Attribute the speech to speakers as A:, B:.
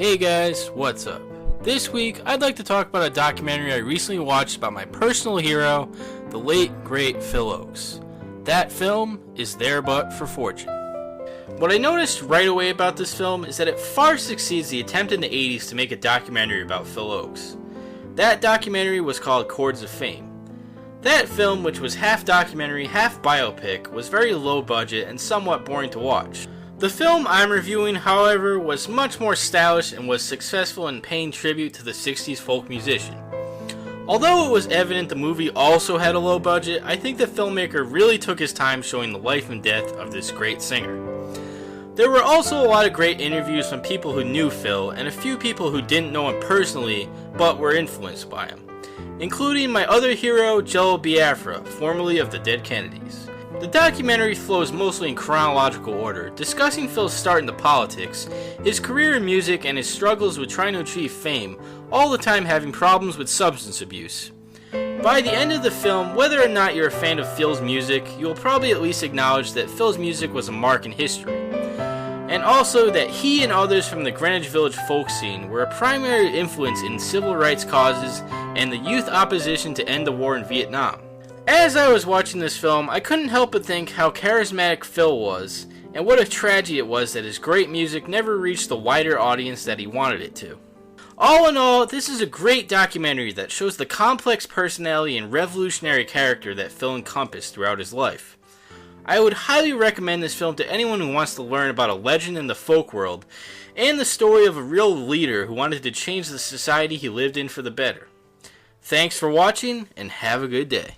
A: Hey guys, what's up? This week, I'd like to talk about a documentary I recently watched about my personal hero, the late, great Phil Ochs. That film is There But for Fortune. What I noticed right away about this film is that it far succeeds the attempt in the 80s to make a documentary about Phil Ochs. That documentary was called Chords of Fame. That film, which was half documentary, half biopic, was very low budget and somewhat boring to watch. The film I'm reviewing, however, was much more stylish and was successful in paying tribute to the 60s folk musician. Although it was evident the movie also had a low budget, I think the filmmaker really took his time showing the life and death of this great singer. There were also a lot of great interviews from people who knew Phil and a few people who didn't know him personally but were influenced by him, including my other hero, Jello Biafra, formerly of the Dead Kennedys. The documentary flows mostly in chronological order, discussing Phil's start into politics, his career in music, and his struggles with trying to achieve fame, all the time having problems with substance abuse. By the end of the film, whether or not you're a fan of Phil's music, you will probably at least acknowledge that Phil's music was a mark in history, and also that he and others from the Greenwich Village folk scene were a primary influence in civil rights causes and the youth opposition to end the war in Vietnam. As I was watching this film, I couldn't help but think how charismatic Phil was, and what a tragedy it was that his great music never reached the wider audience that he wanted it to. All in all, this is a great documentary that shows the complex personality and revolutionary character that Phil encompassed throughout his life. I would highly recommend this film to anyone who wants to learn about a legend in the folk world, and the story of a real leader who wanted to change the society he lived in for the better. Thanks for watching, and have a good day.